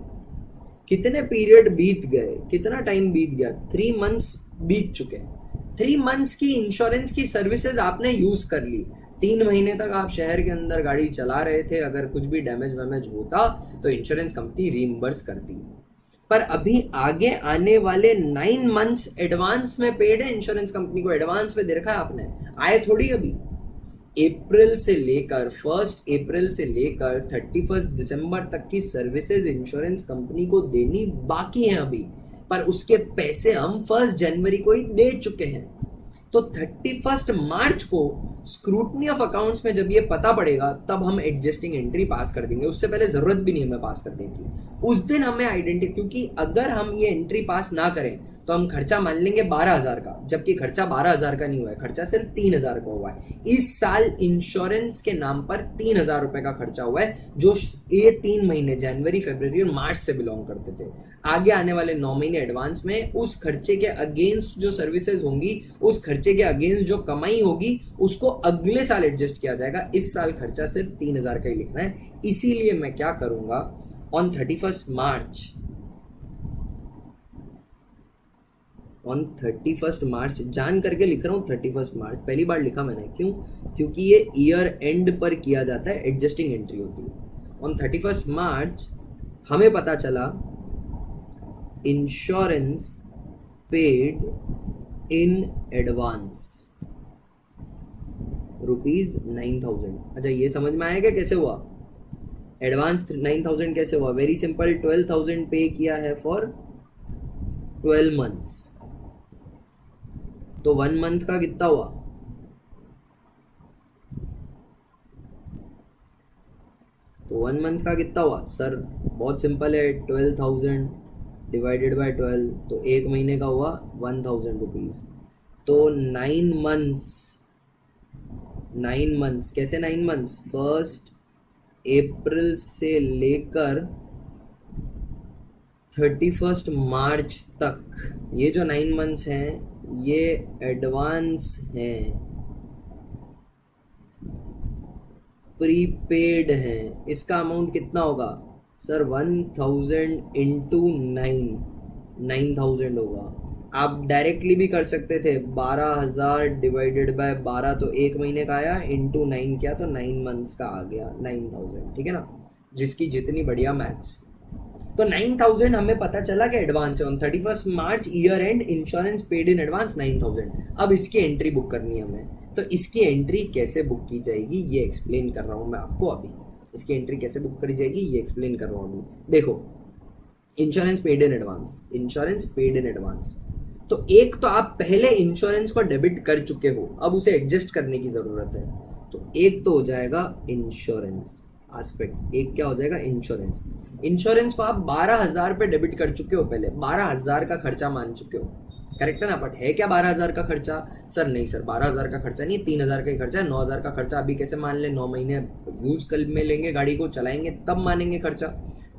कितने पीरियड बीत गए, कितना टाइम बीत गया, 3 मंथ्स बीत चुके हैं। 3 मंथ्स की इंश्योरेंस की सर्विसेज आपने यूज कर ली। 3 महीने तक आप शहर के अंदर गाड़ी चला रहे थे, अगर कुछ भी डैमेज वैमेज होता तो इंश्योरेंस कंपनी रीइंबर्स करती। पर अभी आगे आने वाले 9 मंथ्स एडवांस में पेड है, इंश्योरेंस कंपनी को एडवांस में दे रखा है आपने, आए थोड़ी अभी। अप्रैल से लेकर 1 अप्रैल से लेकर 31 दिसंबर तक की सर्विसेज इंश्योरेंस कंपनी को देनी बाकी है अभी, पर उसके पैसे हम 1 जनवरी को ही दे चुके हैं। तो 31 मार्च को स्क्रूटनी ऑफ अकाउंट्स में जब ये पता पड़ेगा तब हम एडजस्टिंग एंट्री पास कर देंगे, उससे पहले जरूरत भी नहीं हमें पास करने की। उस दिन हमें आइडेंटिटी, क्योंकि अगर हम ये एंट्री पास ना करें तो हम खर्चा मान लेंगे 12,000 का, जबकि खर्चा 12,000 का नहीं हुआ है, खर्चा सिर्फ 3,000 का हुआ है। इस साल इंश्योरेंस के नाम पर 3,000 रुपए का खर्चा हुआ है, जो ये 3 महीने जनवरी, फरवरी और मार्च से बिलोंग करते थे। आगे आने वाले 9 महीने एडवांस में उस खर्चे के अगेंस्ट जो सर्विसेज होंगी, उस खर्चे के अगेंस्ट जो कमाई होगी, उसको अगले साल एडजस्ट किया जाएगा। इस साल खर्चा सिर्फ 3,000 का ही लिखना है। इसीलिए मैं क्या करूंगा, ऑन 31 मार्च जान करके लिख रहा हूँ 31 मार्च, पहली बार लिखा मैंने। क्यों? क्योंकि ये ईयर एंड पर किया जाता है, एडजस्टिंग एंट्री होती है। ऑन 31 मार्च हमें पता चला इंश्योरेंस पेड इन एडवांस ₹9,000। अच्छा, ये समझ में आएगा कैसे हुआ? एडवांस 9,000 कैसे हुआ? वेरी सिंपल, 12,000 पे किया है फॉर 12 मंथ्स, तो 1 मंथ का कितना हुआ? तो 1 मंथ का कितना हुआ सर? बहुत सिंपल है, 12,000 डिवाइडेड बाय 12, तो 1 महीने का हुआ 1,000 रुपीज। तो 9 मंथ्स कैसे? 9 मंथ्स 1 अप्रैल से लेकर 31 मार्च तक, ये जो 9 मंथ्स हैं ये एडवांस हैं, प्रीपेड हैं। इसका अमाउंट कितना होगा सर? 1,000 इंटू 9,000 होगा। आप डायरेक्टली भी कर सकते थे, 12,000 डिवाइडेड बाय 12, तो 1 महीने का आया, इंटू 9 किया तो 9 मंथ्स का आ गया 9,000। ठीक है ना, जिसकी जितनी बढ़िया मैथ्स। तो 9,000 हमें पता चला कि एडवांस है। On 31 March year and insurance paid in advance 9,000। अब इसकी एंट्री बुक करनी है हमें, तो इसकी एंट्री कैसे बुक की जाएगी ये एक्सप्लेन कर रहा हूं मैं आपको अभी। इसकी एंट्री कैसे बुक करी जाएगी ये एक्सप्लेन कर रहा हूं अभी। देखो, insurance paid in advance, insurance paid in advance, तो एक तो आप पहले इंश्योरेंस को डेबिट कर चुके हो, अब उसे एडजस्ट करने की जरूरत है। तो एक तो हो जाएगा इंश्योरेंस एस्पेक्ट, एक क्या हो जाएगा? इंश्योरेंस। इंश्योरेंस को आप 12,000 पे डेबिट कर चुके हो, पहले 12,000 का खर्चा मान चुके हो, करेक्ट है ना? बट है क्या 12,000 का खर्चा? सर नहीं सर, 12,000 का खर्चा नहीं है, 3,000 का ही खर्चा है। 9,000 का खर्चा अभी कैसे मान ले? 9 महीने यूज कर में लेंगे, गाड़ी को चलाएंगे तब मानेंगे खर्चा,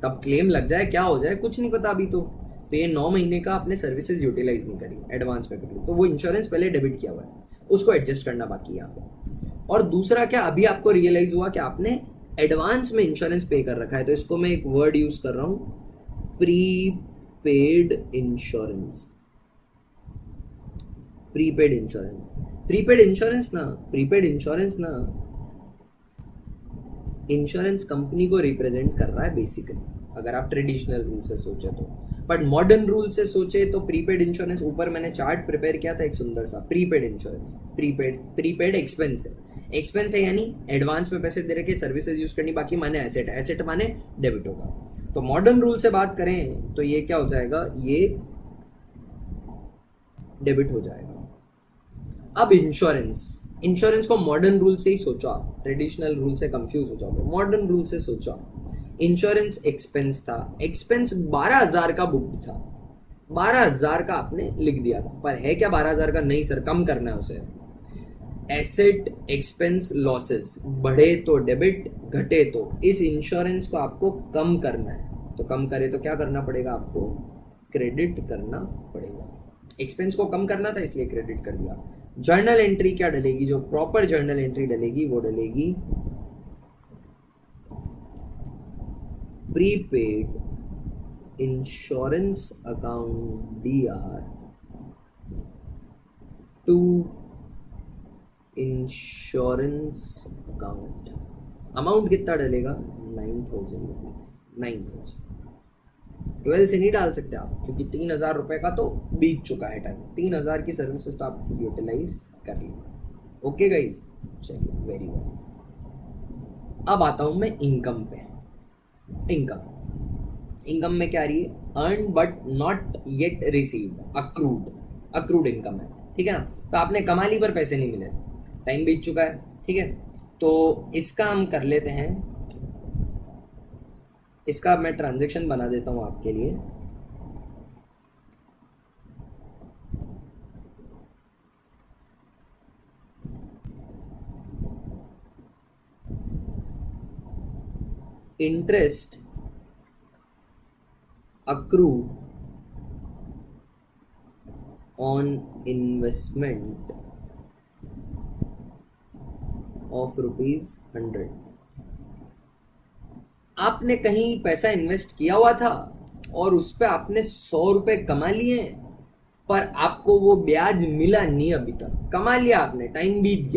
तब क्लेम लग जाए, क्या हो जाए कुछ नहीं पता अभी। तो ये 9 महीने का आपने सर्विसेज यूटिलाइज नहीं करी, एडवांस में पकड़ी, तो वो इंश्योरेंस पहले डेबिट किया हुआ है, उसको एडजस्ट करना बाकी है यहाँ पे। और दूसरा क्या, अभी आपको रियलाइज हुआ कि आपने एडवांस में इंश्योरेंस पे कर रखा है, तो इसको मैं एक वर्ड यूज कर रहा हूं, prepaid insurance. Prepaid insurance, prepaid insurance ना इंश्योरेंस कंपनी को रिप्रेजेंट कर रहा है बेसिकली, अगर आप ट्रेडिशनल रूल से सोचे तो। बट मॉडर्न रूल से सोचे तो प्रीपेड इंश्योरेंस, ऊपर मैंने चार्ट प्रिपेयर किया था एक सुंदर सा, प्रीपेड इंश्योरेंस, प्रीपेड एक्सपेंस है यानी एडवांस में पैसे दे रखे, सर्विसेज यूज करनी बाकी, माने एसेट, एसेट माने डेबिट होगा। तो मॉडर्न रूल से बात करें तो ये क्या हो जाएगा? ये डेबिट हो जाएगा। अब इंश्योरेंस को मॉडर्न रूल से ही सोचा, ट्रेडिशनल रूल से कंफ्यूज हो जाओगे, मॉडर्न रूल से सोचा। इंश्योरेंस एक्सपेंस था, एक्सपेंस 12,000 का बुक था, 12,000 का आपने लिख दिया था, पर है क्या 12,000 का? नहीं सर, कम करना है उसे। एसेट एक्सपेंस लॉसेस, बढ़े तो डेबिट, घटे तो, इस इंश्योरेंस को आपको कम करना है, तो कम करे तो क्या करना पड़ेगा? आपको क्रेडिट करना पड़ेगा। एक्सपेंस को कम करना था इसलिए क्रेडिट कर दिया। जर्नल एंट्री क्या डलेगी? जो प्रॉपर जर्नल एंट्री डलेगी वो डलेगी prepaid insurance account DR to insurance account. Amount कितना डलेगा? 9,000 रुपीज। 9,000 12 से नहीं डाल सकते आप, क्योंकि 3,000 रुपये का तो बीत चुका है टाइम। 3,000 की सर्विसेज तो आपकी यूटिलाइज कर ली। ओके गाइज, चलिए वेरी गुड। अब आता हूं मैं इनकम पे। इनकम में क्या रही है? Earn but not yet received, accrued income है, ठीक है ना। तो आपने कमा ली पर पैसे नहीं मिले, टाइम बीत चुका है, ठीक है। तो इसका हम कर लेते हैं, इसका मैं ट्रांजैक्शन बना देता हूं आपके लिए। Interest accrued on investment of ₹100। आपने कहीं पैसा इन्वेस्ट किया हुआ था और उस पर आपने 100 रुपए कमा लिए, पर आपको वो ब्याज मिला नहीं अभी तक। कमा लिया आपने, टाइम बीत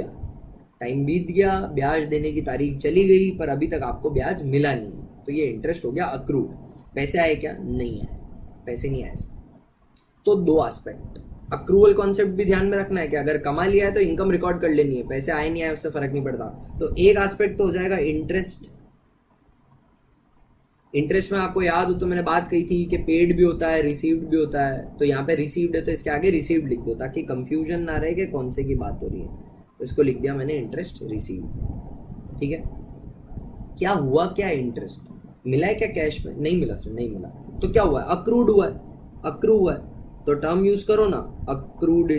गया, ब्याज देने की तारीख चली गई, पर अभी तक आपको ब्याज मिला नहीं, तो ये इंटरेस्ट हो गया अक्रूड। पैसे आए क्या? नहीं आए, पैसे नहीं आए। तो दो एस्पेक्ट, अक्रूवल कॉन्सेप्ट भी ध्यान में रखना है कि अगर कमा लिया है तो इनकम रिकॉर्ड कर लेनी है, पैसे आए नहीं आए उससे फर्क नहीं पड़ता। तो एक एस्पेक्ट तो हो जाएगा इंटरेस्ट में आपको याद हो तो मैंने बात कही थी कि पेड भी होता है, रिसीव्ड भी होता है। तो यहाँ पे रिसीव्ड है तो इसके आगे रिसीव्ड लिख दो, ताकि कंफ्यूजन ना रहे कि कौन से की बात हो रही है। तो इसको लिख दिया मैंने इंटरेस्ट रिसीव्ड, ठीक है। क्या हुआ? क्या इंटरेस्ट मिला है क्या कैश में? नहीं मिला सर, नहीं मिला। तो क्या हुआ है? अक्रूड हुआ है। तो टर्म यूज करो ना, अक्रूड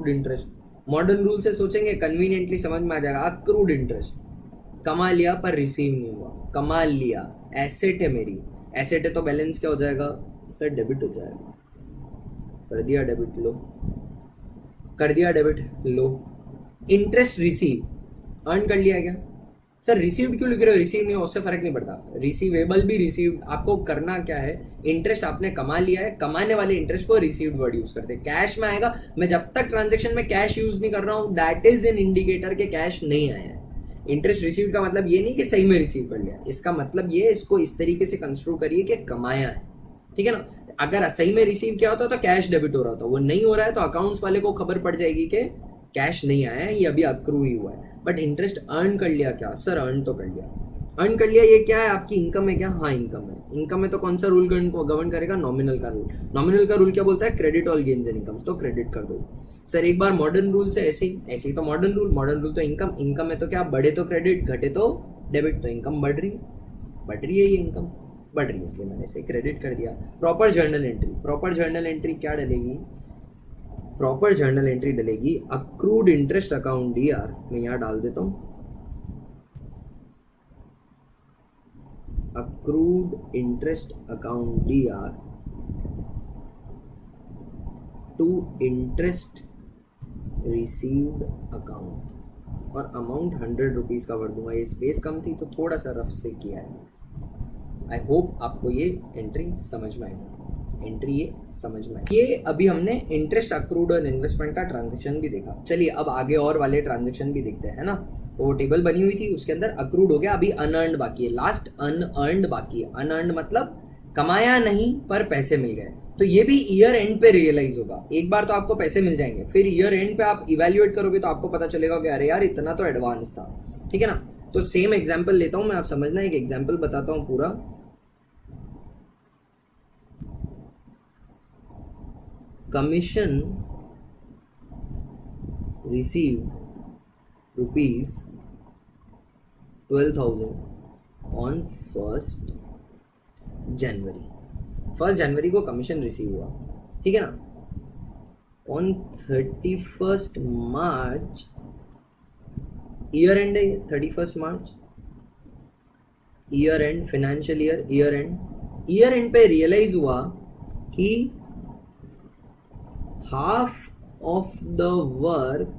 इंटरेस्ट। मॉडर्न रूल से सोचेंगे, कन्वीनियंटली समझ में आ जाएगा। अक्रूड इंटरेस्ट, कमा लिया पर रिसीव नहीं हुआ। कमा लिया, एसेट है मेरी, एसेट है तो बैलेंस क्या हो जाएगा सर? डेबिट हो जाएगा। कर दिया डेबिट लो। इंटरेस्ट रिसीव, अर्न कर लिया क्या सर? रिसीव्ड क्यों लिख रहे हो? रिसीव नहीं हो उससे फर्क नहीं पड़ता, रिसीवेबल भी रिसीव्ड। आपको करना क्या है, इंटरेस्ट आपने कमा लिया है, कमाने वाले इंटरेस्ट को रिसीव्ड वर्ड यूज करते हैं। कैश में आएगा, मैं जब तक ट्रांजेक्शन में कैश यूज नहीं कर रहा हूं, दैट इज एन इंडिकेटर के कैश नहीं आया है। इंटरेस्ट रिसीव्ड का मतलब ये नहीं कि सही में रिसीव कर लिया, इसका मतलब ये, इसको इस तरीके से कंस्ट्रक्ट करिए कि कमाया है, ठीक है ना। अगर सही में रिसीव किया होता तो कैश डेबिट हो रहा था, वो नहीं हो रहा है तो अकाउंट्स वाले को खबर पड़ जाएगी कि कैश नहीं आया है, ये अभी अक्रू ही हुआ है। बट इंटरेस्ट अर्न कर लिया क्या सर? अर्न तो कर लिया। ये क्या है? आपकी इनकम है क्या? हाँ इनकम है। इनकम में तो कौन सा रूल गवर्न करेगा? नॉमिनल का रूल क्या बोलता है? Credit all gains and incomes, तो क्रेडिट कर दो सर। एक बार मॉडर्न रूल से ऐसे ही तो मॉडर्न रूल तो इनकम में तो क्या, बढ़े तो क्रेडिट, घटे तो डेबिट। तो इनकम बढ़ रही है, ये इनकम बढ़ रही है, इसलिए मैंने इसे क्रेडिट कर दिया। प्रॉपर जर्नल एंट्री क्या डलेगी? प्रॉपर जर्नल एंट्री डलेगी अक्रूड इंटरेस्ट अकाउंट DR, मैं यहां डाल देता हूं, accrued interest account DR to interest received account, और अमाउंट 100 रुपीज का भर दूंगा। ये स्पेस कम थी तो थोड़ा सा रफ से किया है। आई होप आपको ये एंट्री समझ में आई। ये अभी हमने इंटरेस्ट अक्रूड और इन्वेस्टमेंट का ट्रांजैक्शन भी देखा। चलिए अब आगे और वाले ट्रांजैक्शन भी देखते हैं ना। तो वो टेबल बनी हुई थी, उसके अंदर अक्रूड हो गया, अभी अनअर्न्ड बाकी है, लास्ट अनअर्न्ड बाकी है। अनअर्न्ड मतलब कमाया नहीं पर पैसे मिल गए। तो ये भी ईयर एंड पे रियलाइज होगा। एक बार तो आपको पैसे मिल जाएंगे, फिर ईयर एंड पे आप इवेल्युएट करोगे तो आपको पता चलेगा कि अरे यार इतना तो एडवांस था, ठीक है ना। तो सेम एग्जाम्पल लेता हूं मैं, आप समझना, एक एग्जाम्पल बताता हूं पूरा। कमीशन रिसीव ₹12,000 ऑन 1 जनवरी को कमीशन रिसीव हुआ, ठीक है ना। ऑन 31 मार्च, ईयर एंड है, 31 March year end, financial year end पे रियलाइज हुआ कि half of the work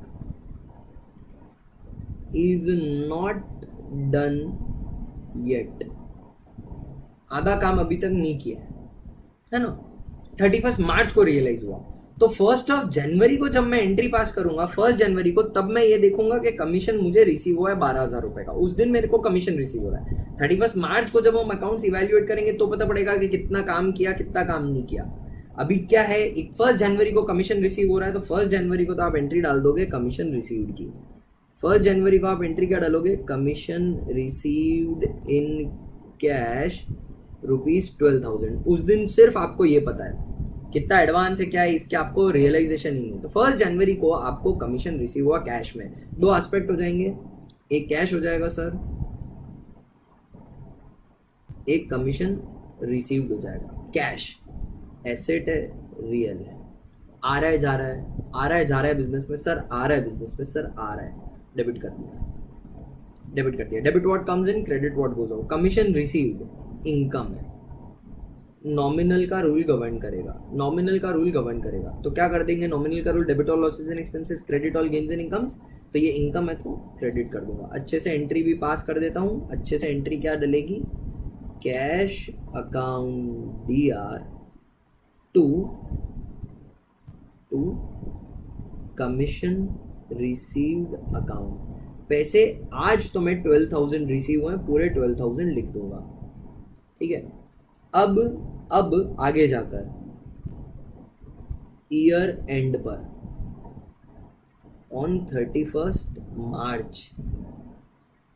is not done yet, आधा काम अभी तक नहीं किया है ना। 31 मार्च को रियलाइज हुआ, तो 1 जनवरी को जब मैं एंट्री पास करूंगा 1 जनवरी को, तब मैं ये देखूंगा कि कमीशन मुझे रिसीव हुआ है 12,000 रुपए का, उस दिन मेरे को कमीशन रिसीव हो रहा है। 31 मार्च को जब हम अकाउंट्स इवेल्युएट करेंगे तो पता पड़ेगा कि कितना काम किया कितना काम नहीं किया। अभी क्या है, 1 जनवरी को कमीशन रिसीव हो रहा है, तो 1 जनवरी को तो आप एंट्री डाल दोगे कमीशन रिसीव्ड की। 1 जनवरी को आप एंट्री क्या डालोगे, कमीशन रिसीव्ड इन कैश ₹12,000। उस दिन सिर्फ आपको ये पता है कितना एडवांस है क्या है, इसके आपको रियलाइजेशन ही नहीं। तो 1 जनवरी को आपको कमीशन रिसीव हुआ कैश में। दो एस्पेक्ट हो जाएंगे, एक कैश हो जाएगा सर, एक कमीशन रिसीव्ड हो जाएगा। कैश एसेट है, रियल है, आ रहा है जा रहा है, आ रहा है जा रहा है बिजनेस में सर, आ रहा है बिजनेस में सर, आ रहा है, डेबिट कर दिया, डेबिट कर दिया। Debit what comes in, credit what goes out. Commission received income है, नॉमिनल का रूल गवर्न करेगा, नॉमिनल का रूल गवर्न करेगा। तो क्या कर देंगे, नॉमिनल का rule, debit all losses and expenses, credit all gains and incomes. तो ये इनकम है तो क्रेडिट कर दूंगा। अच्छे से एंट्री भी पास कर देता हूँ। अच्छे से एंट्री क्या डलेगी, cash account DR to commission received account. पैसे आज तो मैं 12,000 रिसीव हुए, पूरे 12,000 लिख दूंगा, ठीक है। अब आगे जाकर ईयर एंड पर ऑन 31 मार्च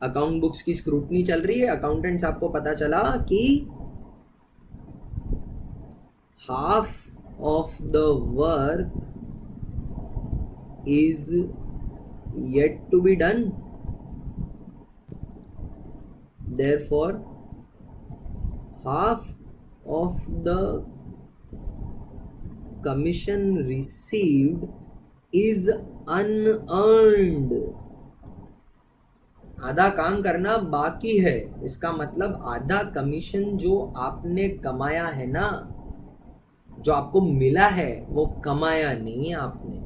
अकाउंट बुक्स की स्क्रूटनी चल रही है। अकाउंटेंट्स आपको पता चला कि half of the work is yet to be done, therefore half of the commission received is unearned। आधा काम करना बाकी है, इसका मतलब आधा कमीशन जो आपने कमाया है ना, जो आपको मिला है, वो कमाया नहीं है आपने,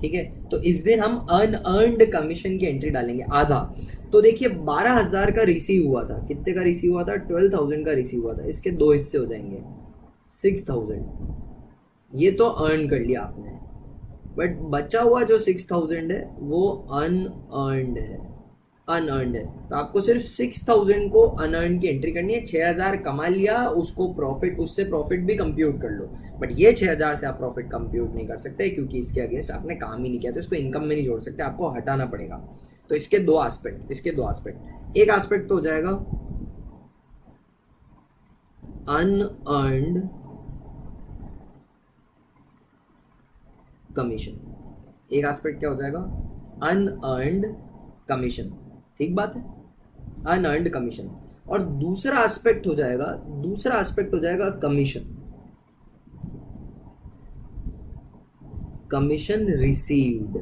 ठीक है। तो इस दिन हम अनअर्नड कमीशन की एंट्री डालेंगे, आधा। तो देखिए 12,000 का रिसीव हुआ था, कितने का रिसीव हुआ था, 12,000 का रिसीव हुआ था। इसके दो हिस्से हो जाएंगे, 6,000। ये तो अर्न कर लिया आपने, बट बचा हुआ जो 6,000 है वो अनअर्नड है, अनअर्नड है। तो आपको सिर्फ 6,000 को अनअर्न की एंट्री करनी है। 6,000 कमा लिया, उसको प्रॉफिट, उससे प्रॉफिट भी कंप्यूट कर लो, बट ये 6,000 से आप प्रॉफिट कंप्यूट नहीं कर सकते क्योंकि इसके अगेंस्ट आपने काम ही नहीं किया, तो इसको इनकम में नहीं जोड़ सकते, आपको हटाना पड़ेगा। तो इसके दो एस्पेक्ट, एक एस्पेक्ट तो हो जाएगा अनअर्नड कमीशन, एक एस्पेक्ट क्या हो जाएगा, अनअर्नड कमीशन, ठीक बात है, अनअर्नड कमीशन। और दूसरा एस्पेक्ट हो जाएगा कमीशन रिसीव्ड।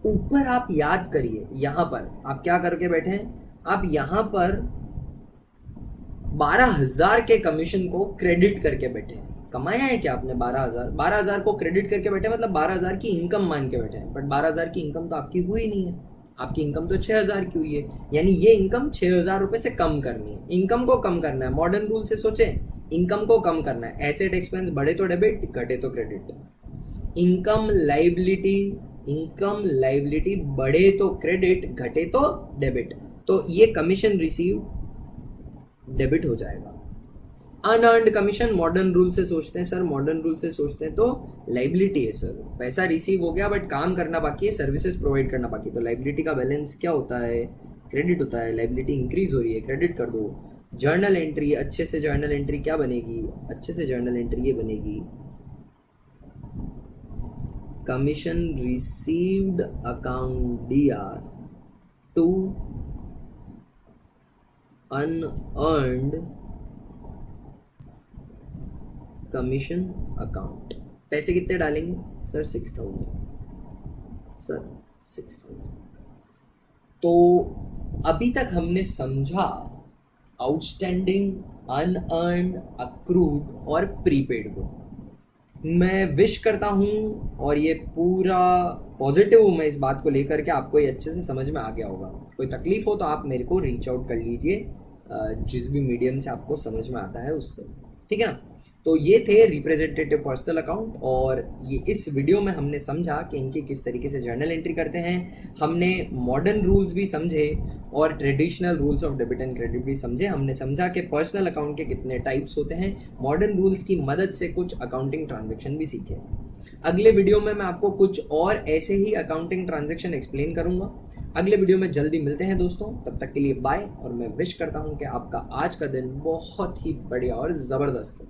ऊपर आप याद करिए, यहां पर आप क्या करके बैठे हैं, आप यहां पर 12,000 के कमीशन को क्रेडिट करके बैठे हैं। कमाया है क्या आपने 12,000 को क्रेडिट करके बैठे, मतलब 12,000 की इनकम मान के बैठे हैं, बट 12,000 की इनकम तो आपकी हुई नहीं है, आपकी इनकम तो 6,000 की हुई है। यानी ये इनकम 6,000 रुपए से कम करनी है, इनकम को कम करना है। मॉडर्न रूल से सोचें, इनकम को कम करना है। एसेट एक्सपेंस बढ़े तो डेबिट, घटे तो क्रेडिट। इनकम लाइबिलिटी बढ़े तो क्रेडिट, घटे तो डेबिट। तो ये कमीशन रिसीव डेबिट हो जाएगा। अनअर्नड कमीशन मॉडर्न रूल से सोचते हैं सर, मॉडर्न रूल से सोचते हैं तो लाइबिलिटी है सर, पैसा रिसीव हो गया बट काम करना बाकी है, सर्विसेज प्रोवाइड करना बाकी है। तो लाइबिलिटी का बैलेंस क्या होता है, क्रेडिट होता है। लाइबिलिटी इंक्रीज हो रही है, क्रेडिट कर दो। जर्नल एंट्री, अच्छे से जर्नल एंट्री क्या बनेगी, अच्छे से जर्नल एंट्री ये बनेगी, commission received account DR to unearned commission account. पैसे कितने डालेंगे सर, 6,000 सर, 6,000। तो अभी तक हमने समझा आउटस्टैंडिंग, अनअर्न्ड, अक्रूड और प्रीपेड को। मैं विश करता हूँ और ये पूरा पॉजिटिव हूँ मैं इस बात को लेकर के, आपको ये अच्छे से समझ में आ गया होगा। कोई तकलीफ हो तो आप मेरे को रीच आउट कर लीजिए, जिस भी मीडियम से आपको समझ में आता है उससे, ठीक है ना। तो ये थे रिप्रेजेंटेटिव पर्सनल अकाउंट, और ये इस वीडियो में हमने समझा कि इनकी किस तरीके से जर्नल एंट्री करते हैं। हमने मॉडर्न रूल्स भी समझे और traditional rules of debit and credit भी समझे। हमने समझा कि पर्सनल अकाउंट के कितने टाइप्स होते हैं। मॉडर्न रूल्स की मदद से कुछ अकाउंटिंग ट्रांजेक्शन भी सीखे। अगले वीडियो में मैं आपको कुछ और ऐसे ही अकाउंटिंग ट्रांजेक्शन एक्सप्लेन करूंगा। अगले वीडियो में जल्दी मिलते हैं दोस्तों, तब तक के लिए बाय। और मैं विश करता हूं कि आपका आज का दिन बहुत ही बढ़िया और ज़बरदस्त हो।